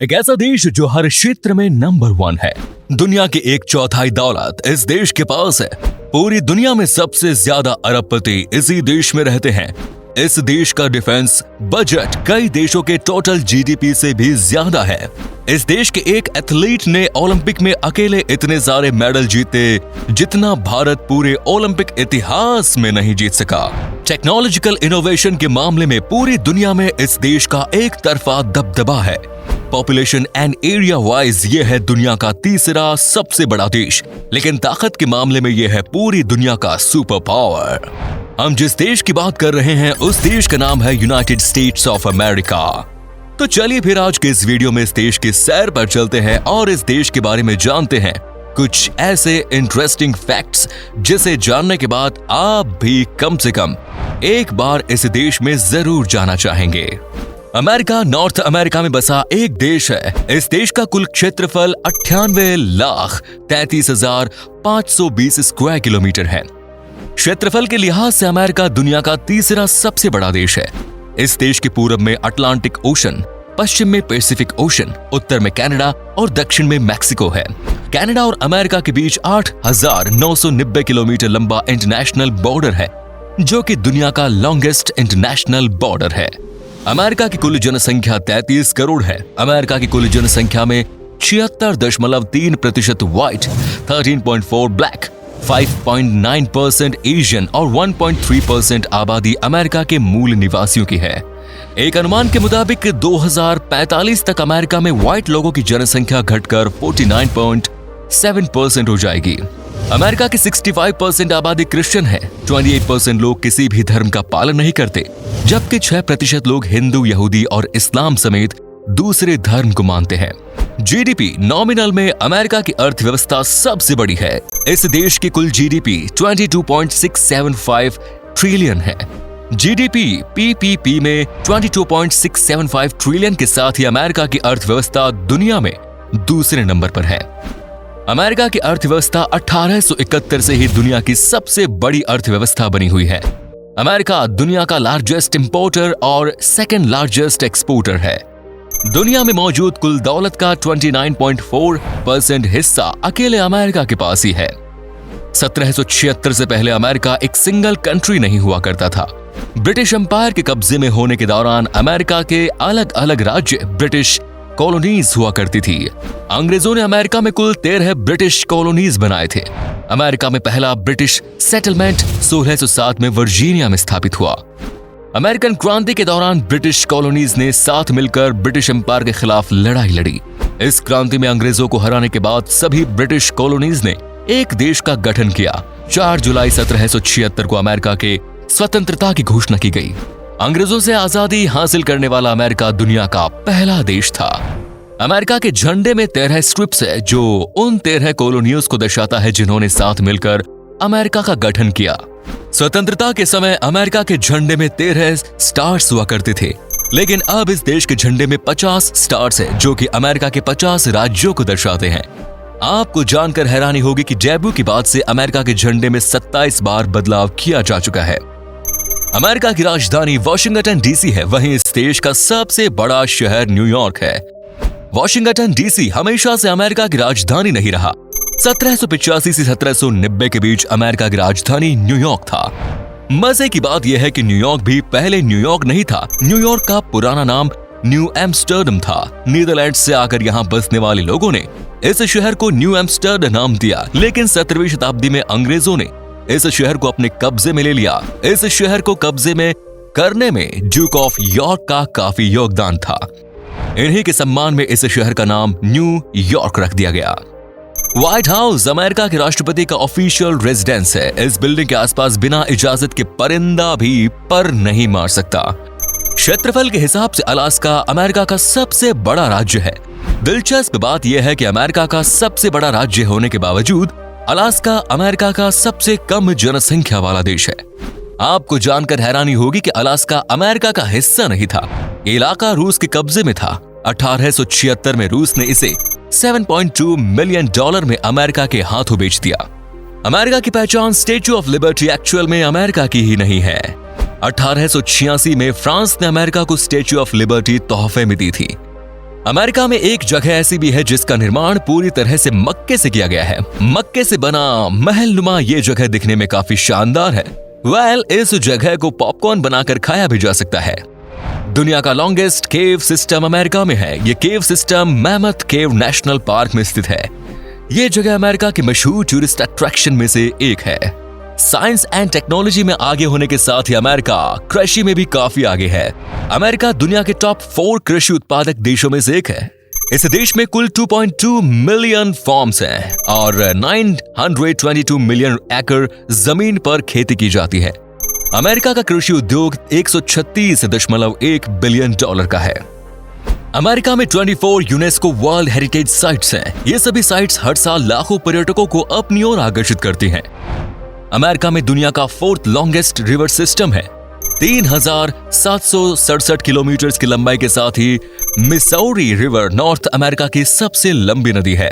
एक ऐसा देश जो हर क्षेत्र में नंबर 1 है। दुनिया की 1/4 दौलत इस देश के पास है। पूरी दुनिया में सबसे ज्यादा अरबपति इसी देश में रहते हैं। इस देश का डिफेंस बजट कई देशों के टोटल जीडीपी से भी ज्यादा है। इस देश के एक एथलीट ने ओलंपिक में अकेले इतने सारे मेडल जीते जितना भारत पूरे ओलंपिक इतिहास में नहीं जीत सका। टेक्नोलॉजिकल इनोवेशन के मामले में पूरी दुनिया में इस देश का एक तरफा दबदबा है। पॉपुलेशन एंड एरिया वाइज ये है दुनिया का तीसरा सबसे बड़ा देश, लेकिन ताकत के मामले में ये है पूरी दुनिया का सुपर पावर। हम जिस देश की बात कर रहे हैं उस देश का नाम है यूनाइटेड स्टेट्स ऑफ अमेरिका। तो चलिए फिर आज के इस वीडियो में इस देश की सैर पर चलते हैं और इस देश के बारे में जानते हैं कुछ ऐसे इंटरेस्टिंग फैक्ट्स जिसे जानने के बाद आप भी कम से कम एक बार इस देश में जरूर जाना चाहेंगे। अमेरिका नॉर्थ अमेरिका में बसा एक देश है। इस देश का कुल क्षेत्रफल 98,33,520 स्क्वायर किलोमीटर है। क्षेत्रफल के लिहाज से अमेरिका दुनिया का तीसरा सबसे बड़ा देश है। इस देश के पूरब में अटलांटिक ओशन, पश्चिम में पैसिफिक ओशन, उत्तर में कनाडा और दक्षिण में मैक्सिको है। कनाडा और अमेरिका के बीच 8,990 किलोमीटर लंबा इंटरनेशनल बॉर्डर है, जो कि दुनिया का लॉन्गेस्ट इंटरनेशनल बॉर्डर है। अमेरिका की कुल जनसंख्या 33 करोड़ है। अमेरिका की कुल जनसंख्या में 76.3% व्हाइट, 13.4 ब्लैक, 5.9% एशियन और 1.3% आबादी अमेरिका के मूल निवासियों की है। एक अनुमान के मुताबिक 2045 तक अमेरिका में व्हाइट लोगों की जनसंख्या घटकर 49.7% हो जाएगी। अमेरिका की 65% आबादी क्रिश्चियन है। 28% लोग किसी भी धर्म का पालन नहीं करते, जबकि 6% लोग हिंदू, यहूदी और इस्लाम समेत दूसरे धर्म को मानते हैं। जीडीपी नॉमिनल में अमेरिका की अर्थव्यवस्था सबसे बड़ी है। इस देश की कुल जीडीपी 22.675 ट्रिलियन है। जीडीपी पीपीपी में 22.675 ट्रिलियन के साथ ही अमेरिका की अर्थव्यवस्था दुनिया में दूसरे नंबर पर है। अमेरिका की अर्थव्यवस्था 1871 से ही दुनिया की सबसे बड़ी अर्थव्यवस्था बनी हुई है। अमेरिका दुनिया का लार्जेस्ट इंपोर्टर और सेकंड लार्जेस्ट एक्सपोर्टर है। दुनिया में मौजूद कुल दौलत का 29.4% हिस्सा अकेले अमेरिका के पास ही है। 1776 से पहले अमेरिका एक सिंगल कंट्री नहीं हुआ करता था। ब्रिटिश एम्पायर के कब्जे में होने के दौरान अमेरिका के अलग अलग राज्य ब्रिटिश कॉलोनीज हुआ करती थी। अंग्रेजों ने अमेरिका में कुल 13 ब्रिटिश कॉलोनीज बनाए थे। अमेरिका में पहला ब्रिटिश सेटलमेंट 1607 में वर्जीनिया में स्थापित हुआ। अमेरिकन क्रांति के दौरान ब्रिटिश कॉलोनीज ने साथ मिलकर ब्रिटिश एम्पायर के खिलाफ लड़ाई लड़ी। इस क्रांति में अंग्रेजों को हराने के बाद सभी ब्रिटिश कॉलोनीज ने एक देश का गठन किया। 4 जुलाई 1776 को अमेरिका के स्वतंत्रता की घोषणा की गई। अंग्रेजों से आजादी हासिल करने वाला अमेरिका दुनिया का पहला देश था। अमेरिका के झंडे में 13 स्ट्रिप्स है, जो उन 13 कॉलोनियों को दर्शाता है जिन्होंने साथ मिलकर अमेरिका का गठन किया। स्वतंत्रता के समय अमेरिका के झंडे में 13 स्टार्स हुआ करते थे, लेकिन अब इस देश के झंडे में 50 स्टार्स है, जो कि अमेरिका के 50 राज्यों को दर्शाते हैं। आपको जानकर हैरानी होगी कि डेब्यू के बाद से अमेरिका के झंडे में 27 बार बदलाव किया जा चुका है। अमेरिका की राजधानी वाशिंगटन डीसी है, वहीं इस देश का सबसे बड़ा शहर न्यूयॉर्क है। वाशिंगटन डीसी हमेशा से अमेरिका की राजधानी नहीं रहा। 1785 से 1790 के बीच अमेरिका की राजधानी न्यूयॉर्क था। मजे की बात यह है कि न्यूयॉर्क भी पहले न्यूयॉर्क नहीं था। न्यूयॉर्क का पुराना नाम न्यू एम्स्टर्डम था। नीदरलैंड से आकर यहाँ बसने वाले लोगों ने इस शहर को न्यू एम्स्टर्डम नाम दिया, लेकिन 17वीं शताब्दी में अंग्रेजों ने इस शहर को अपने कब्जे में ले लिया। इस शहर को कब्जे में करने में ड्यूक ऑफ यॉर्क का काफी योगदान था। इन्हीं के सम्मान में इस शहर का नाम न्यू यॉर्क रख दिया गया। व्हाइट हाउस अमेरिका के राष्ट्रपति का ऑफिशियल रेजिडेंस है। इस बिल्डिंग के आसपास बिना इजाजत के परिंदा भी पर नहीं मार सकता। क्षेत्रफल के हिसाब से अलास्का अमेरिका का सबसे बड़ा राज्य है। दिलचस्प बात यह है कि अमेरिका का सबसे बड़ा राज्य होने के बावजूद अलास्का अमेरिका का सबसे कम जनसंख्या वाला देश है। आपको जानकर हैरानी होगी कि अलास्का अमेरिका का हिस्सा नहीं था। ये इलाका रूस के कब्जे में था। 1876 में रूस ने इसे $7.2 मिलियन में अमेरिका के हाथों बेच दिया। अमेरिका की पहचान स्टैच्यू ऑफ लिबर्टी एक्चुअल में अमेरिका की ही नहीं है। 1886 में फ्रांस ने अमेरिका को स्टैच्यू ऑफ लिबर्टी तोहफे में दी थी। अमेरिका में एक जगह ऐसी भी है जिसका निर्माण पूरी तरह से मक्के से किया गया है। मक्के से बना महलनुमा ये जगह दिखने में काफी शानदार है। इस जगह को पॉपकॉर्न बनाकर खाया भी जा सकता है। दुनिया का लॉन्गेस्ट केव सिस्टम अमेरिका में है। ये केव सिस्टम मैमथ केव नेशनल पार्क में स्थित है। ये जगह अमेरिका की मशहूर टूरिस्ट अट्रैक्शन में से एक है। साइंस एंड टेक्नोलॉजी में आगे होने के साथ ही अमेरिका कृषि में भी काफी आगे है। अमेरिका दुनिया के टॉप 4 कृषि उत्पादक देशों में से एक है। इस देश में कुल 2.2 मिलियन फार्म्स हैं और 922 मिलियन एकड़ जमीन पर खेती की जाती है। अमेरिका का कृषि उद्योग 136.1 बिलियन डॉलर का है। अमेरिका में 24 यूनेस्को वर्ल्ड हेरिटेज साइट्स हैं। ये सभी साइट्स हर साल लाखों पर्यटकों को अपनी ओर आकर्षित करती हैं। अमेरिका में दुनिया का 4th लॉन्गेस्ट रिवर सिस्टम है। 3,767 किलोमीटर की लंबाई के साथ ही मिसौरी रिवर नॉर्थ अमेरिका की सबसे लंबी नदी है।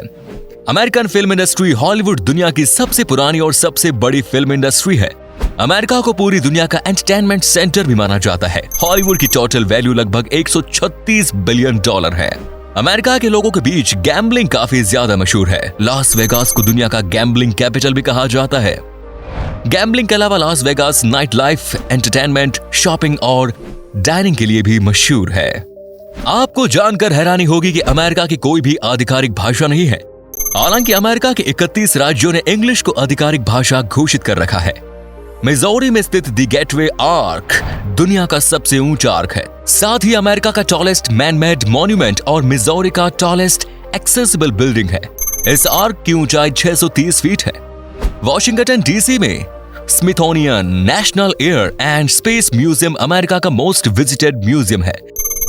अमेरिकन फिल्म इंडस्ट्री हॉलीवुड दुनिया की सबसे पुरानी और सबसे बड़ी फिल्म इंडस्ट्री है। अमेरिका को पूरी दुनिया का एंटरटेनमेंट सेंटर भी माना जाता है। हॉलीवुड की टोटल वैल्यू लगभग 136 बिलियन डॉलर है। अमेरिका के लोगों के बीच गैम्बलिंग काफी ज्यादा मशहूर है। लास वेगास को दुनिया का गैम्बलिंग कैपिटल भी कहा जाता है। गैम्बलिंग के अलावा Las Vegas night life, entertainment, shopping और डाइनिंग के लिए भी मशहूर है। आपको जानकर हैरानी होगी कि अमेरिका की कोई भी आधिकारिक भाषा नहीं है। हालांकि अमेरिका के 31 राज्यों ने इंग्लिश को आधिकारिक भाषा घोषित कर रखा है। मिजोरी में स्थित द गेटवे आर्क दुनिया का सबसे ऊंचा आर्क है। साथ ही अमेरिका का टॉलेस्ट मैन मेड मॉन्यूमेंट और मिजोरी का टॉलेस्ट एक्सेसिबल बिल्डिंग है। इस आर्क की ऊंचाई 630 फीट है। वॉशिंगटन डीसी में Smithsonian national air and space museum America का मोस्ट विजिटेड म्यूजियम है।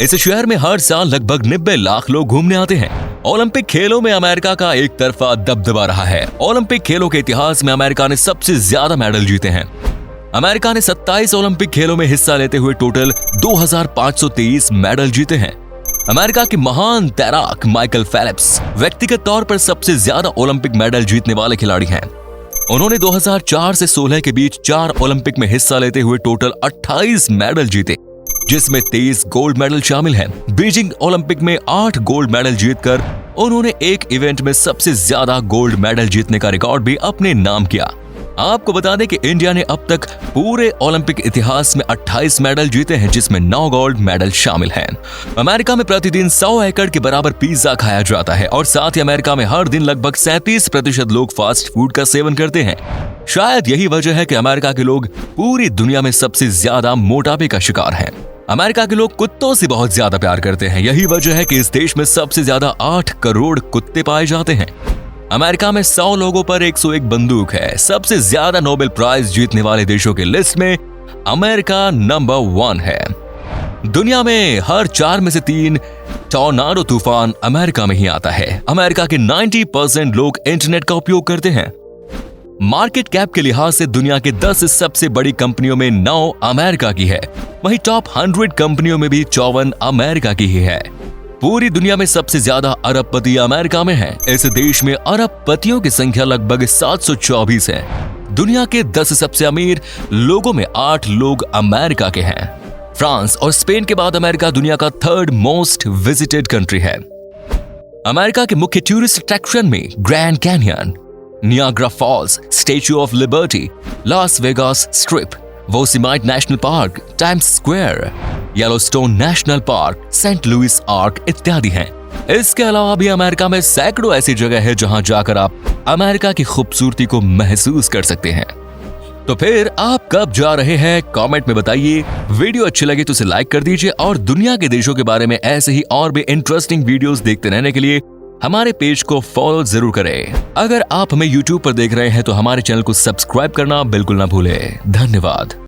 इस शहर में हर साल लगभग 90 लाख लोग घूमने आते हैं। ओलंपिक खेलों में अमेरिका का एक तरफा दबदबा रहा है। ओलंपिक खेलों के इतिहास में अमेरिका ने सबसे ज्यादा मेडल जीते हैं। अमेरिका ने 27 ओलंपिक खेलों में हिस्सा लेते हुए टोटल 2523 मेडल जीते हैं। अमेरिका के महान तैराक माइकल फेल्प्स व्यक्तिगत तौर पर सबसे ज्यादा ओलंपिक मेडल जीतने वाले खिलाड़ी हैं। उन्होंने 2004 से 16 के बीच 4 ओलंपिक में हिस्सा लेते हुए टोटल 28 मेडल जीते, जिसमें 23 गोल्ड मेडल शामिल हैं। बीजिंग ओलंपिक में 8 गोल्ड मेडल जीतकर उन्होंने एक इवेंट में सबसे ज्यादा गोल्ड मेडल जीतने का रिकॉर्ड भी अपने नाम किया। आपको बता दें कि इंडिया ने अब तक पूरे ओलंपिक इतिहास में 28 मेडल जीते हैं, जिसमें 9 गोल्ड मेडल शामिल हैं। अमेरिका में प्रतिदिन 100 एकड़ के बराबर पिज्जा खाया जाता है और साथ ही अमेरिका में हर दिन लगभग 37% लोग फास्ट फूड का सेवन करते हैं। शायद यही वजह है कि अमेरिका के लोग पूरी दुनिया में सबसे ज्यादा मोटापे का शिकार हैं। अमेरिका के लोग कुत्तों से बहुत ज्यादा प्यार करते हैं। यही वजह है कि इस देश में सबसे ज्यादा 8 करोड़ कुत्ते पाए जाते हैं। अमेरिका में 100 लोगों पर 101 बंदूक है। सबसे ज्यादा नोबेल प्राइज जीतने वाले देशों की लिस्ट में अमेरिका नंबर 1 है। दुनिया में हर 4 में से 3 टॉर्नाडो तूफान अमेरिका में ही आता है। अमेरिका के 90% लोग इंटरनेट का उपयोग करते हैं। मार्केट कैप के लिहाज से दुनिया के 10 सबसे बड़ी कंपनियों में 9 अमेरिका की है। वहीं टॉप 100 कंपनियों में भी 54 अमेरिका की ही है। पूरी दुनिया में सबसे ज्यादा अरबपति अमेरिका में हैं। इस देश में अरबपतियों की संख्या लगभग 724 है। दुनिया के 10 सबसे अमीर लोगों में 8 लोग अमेरिका के हैं। फ्रांस और स्पेन के बाद अमेरिका दुनिया का 3rd मोस्ट विजिटेड कंट्री है। अमेरिका के मुख्य टूरिस्ट अट्रैक्शन में Grand Canyon, Niagara Falls, Statue of Liberty, Las Vegas Strip, Yosemite National Park, Times Square, Yellowstone National Park, Saint Louis Arch इत्यादि हैं। इसके अलावा भी अमेरिका में सैकड़ों ऐसी जगह है जहां जाकर आप अमेरिका की खूबसूरती को महसूस कर सकते हैं। तो फिर आप कब जा रहे हैं, कमेंट में बताइए। वीडियो अच्छी लगी तो इसे लाइक कर दीजिए और दुनिया के देशों के बारे में ऐसे ही और भी इंटरेस्टिंग वीडियोस देखते रहने के लिए हमारे पेज को फॉलो जरूर करें। अगर आप हमें YouTube पर देख रहे हैं तो हमारे चैनल को सब्सक्राइब करना बिल्कुल ना भूलें। धन्यवाद।